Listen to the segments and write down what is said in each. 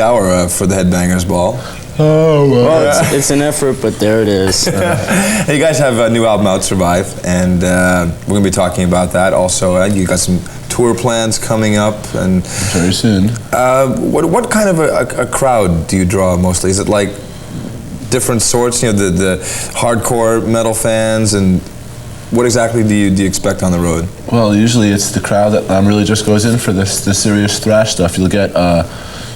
hour for the Headbangers Ball. Oh, well, it's an effort, but there it is. Hey, you guys have a new album out, Survive, and we're going to be talking about that. Also, you got some tour plans coming up, and very soon. What kind of a crowd do you draw mostly? Is it like different sorts? You know, the hardcore metal fans, and what exactly do you expect on the road? Well, usually it's the crowd that really just goes in for the serious thrash stuff. You'll get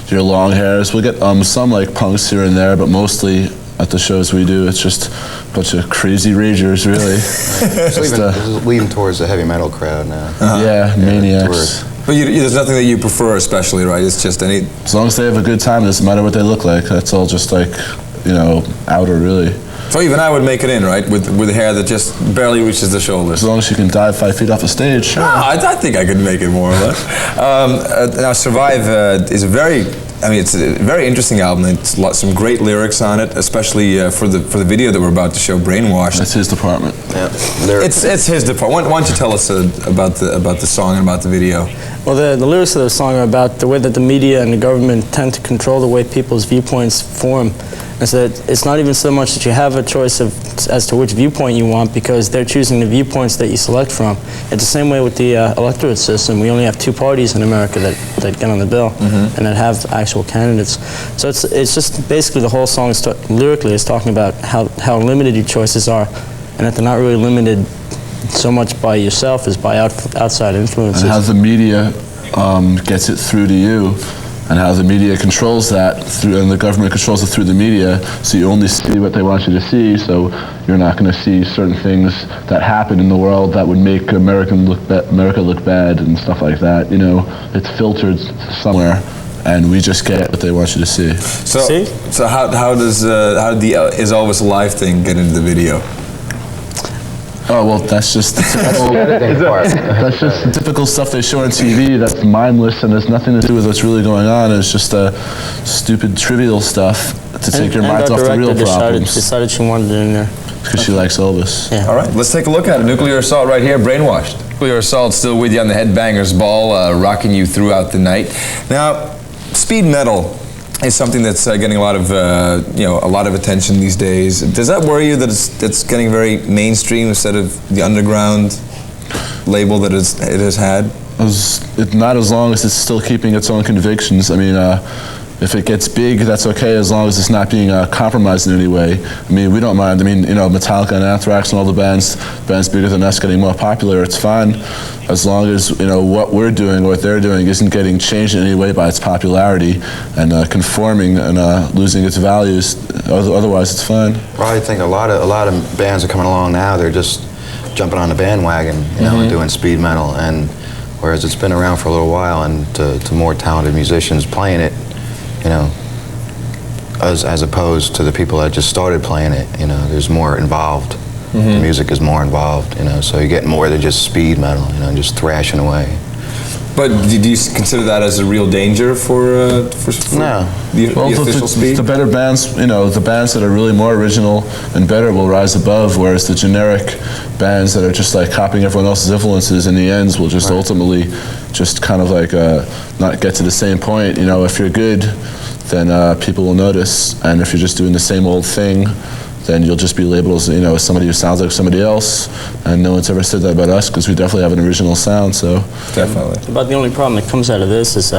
your long hairs. We'll get some like punks here and there, but mostly at the shows we do, it's just a bunch of crazy ragers, really. It's leading towards the heavy metal crowd now. Yeah, maniacs. But there's nothing that you prefer especially, right? It's just any... As long as they have a good time, it doesn't matter what they look like. That's all just like, you know, outer, really. So even I would make it in, right? With hair that just barely reaches the shoulders. As long as you can dive 5 feet off the stage. Sure. No, I think I could make it more or less. Now, Survive is it's a very interesting album. It's some great lyrics on it, especially for the video that we're about to show, Brainwashed. That's his department. Yeah, it's his department. Why don't you tell us about the song and about the video? Well, the lyrics of the song are about the way that the media and the government tend to control the way people's viewpoints form. And so that it's not even so much that you have a choice as to which viewpoint you want, because they're choosing the viewpoints that you select from. It's the same way with the electorate system. We only have 2 parties in America that get on the bill and that have actual candidates. So it's just basically the whole song lyrically is talking about how limited your choices are, and that they're not really limited so much by yourself as by outside influences. And how the media gets it through to you, and how the media controls that and the government controls it through the media, so you only see what they want you to see, so you're not going to see certain things that happen in the world that would make America look bad and stuff like that. You know, it's filtered somewhere, and we just get what they want you to see. So how did the Is Elvis Alive thing get into the video? Oh, well, that's just the typical, that's just the typical stuff they show on TV that's mindless and has nothing to do with what's really going on. It's just stupid, trivial stuff to take your mind off the real problems. Decided she wanted it in there. Because she likes Elvis. Yeah. All right, let's take a look at it. Nuclear Assault right here, Brainwashed. Nuclear Assault still with you on the Headbangers Ball, rocking you throughout the night. Now, speed metal is something that's getting a lot of attention these days. Does that worry you that it's getting very mainstream instead of the underground label that it has had? Not as long as it's still keeping its own convictions. I mean, if it gets big, that's okay, as long as it's not being compromised in any way. I mean, we don't mind. I mean, you know, Metallica and Anthrax and all the bands bigger than us getting more popular, it's fine, as long as, you know, what we're doing, what they're doing isn't getting changed in any way by its popularity and conforming and losing its values. Otherwise, it's fine. Well, I think a lot of bands are coming along now. They're just jumping on the bandwagon, you know, and doing speed metal. And whereas it's been around for a little while, and to more talented musicians playing it, you know, as opposed to the people that just started playing it, you know, there's more involved. The music is more involved, you know, so you get more than just speed metal, you know, just thrashing away. But do you consider that as a real danger for no. the official speed? The better bands, you know, the bands that are really more original and better will rise above, whereas the generic bands that are just like copying everyone else's influences in the ends will just ultimately just kind of like not get to the same point. You know, if you're good, then people will notice, and if you're just doing the same old thing, then you'll just be labeled as, you know, as somebody who sounds like somebody else, and no one's ever said that about us because we definitely have an original sound. So definitely. But the only problem that comes out of this is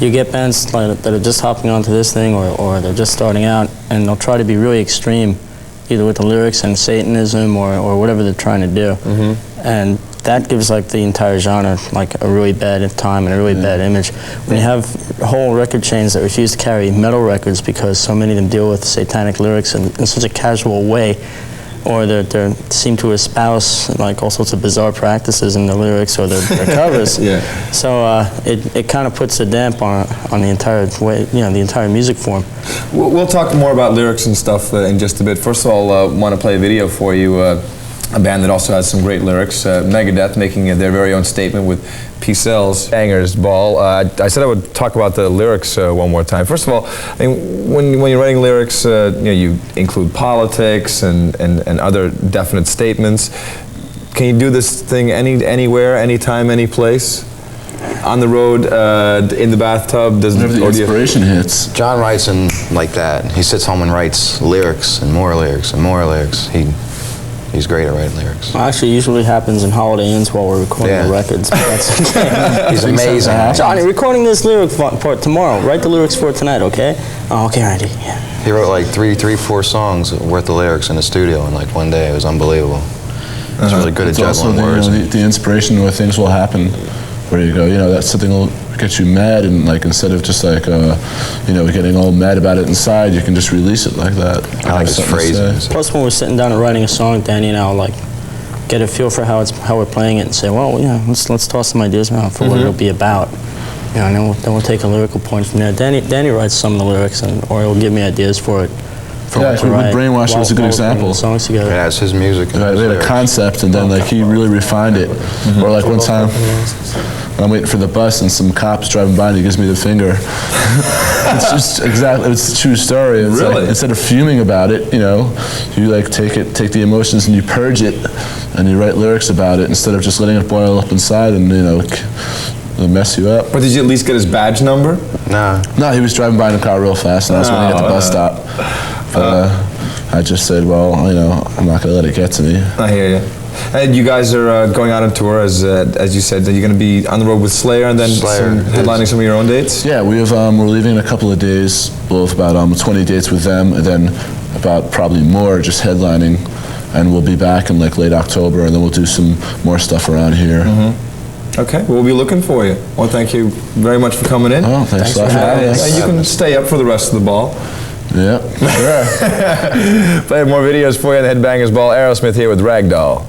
you get bands that are just hopping onto this thing, or they're just starting out, and they'll try to be really extreme, either with the lyrics and Satanism or whatever they're trying to do, and that gives like the entire genre like a really bad time and a really bad image. When you have whole record chains that refuse to carry metal records because so many of them deal with satanic lyrics in such a casual way, or they seem to espouse like all sorts of bizarre practices in the lyrics or their covers. So it kind of puts a damp on the entire way, you know, the entire music form. We'll talk more about lyrics and stuff in just a bit. First of all, want to play a video for you. A band that also has some great lyrics, Megadeth, making their very own statement with P-Cell's Headbangers Ball. I said I would talk about the lyrics one more time. First of all, I mean, when you're writing lyrics, you know, you include politics and other definite statements. Can you do this thing anywhere, anytime, any place? on the road, in the bathtub? Whenever the inspiration hits. John writes in like that. He sits home and writes lyrics and more lyrics and more lyrics. He's great at writing lyrics. Well, actually, it usually happens in Holiday Inns while we're recording the records. But that's okay. He's amazing. Johnny, recording this lyric part tomorrow. Write the lyrics for it tonight, okay? Oh, okay, Randy. Yeah. He wrote like four songs worth of lyrics in the studio in like one day. It was unbelievable. He's really good at juggling words. The inspiration where things will happen, where you go, that's something will get you mad, and like instead of just like, getting all mad about it inside, you can just release it like that. I like his phrasing. Plus, when we're sitting down and writing a song, Danny and I will like get a feel for how we're playing it and say, well, let's toss some ideas out for what it'll be about. And then we'll take a lyrical point from there. Danny writes some of the lyrics, or he'll give me ideas for it. Brainwash was a good example. Songs together. Yeah, it's his music. Right, we had a concept, and then like he really refined it. Or like one time, I'm waiting for the bus, and some cops driving by, and he gives me the finger. It's just it's a true story. It's really? Like, instead of fuming about it, you like take the emotions and you purge it, and you write lyrics about it instead of just letting it boil up inside and it'll mess you up. But did you at least get his badge number? Nah. No, he was driving by in a car real fast, and I was waiting at the bus stop. But I just said, well, I'm not going to let it get to me. I hear you. And you guys are going out on tour, as you said. That you're going to be on the road with Slayer, and then headlining some of your own dates. Yeah, we're leaving in a couple of days. We'll have about 20 dates with them, and then about probably more just headlining, and we'll be back in like late October, and then we'll do some more stuff around here. Okay, we'll be looking for you. Well, thank you very much for coming in. Oh, thanks a lot for having us. And you can stay up for the rest of the ball. Yeah, sure. Play more videos for you on the Headbangers Ball. Aerosmith here with Ragdoll.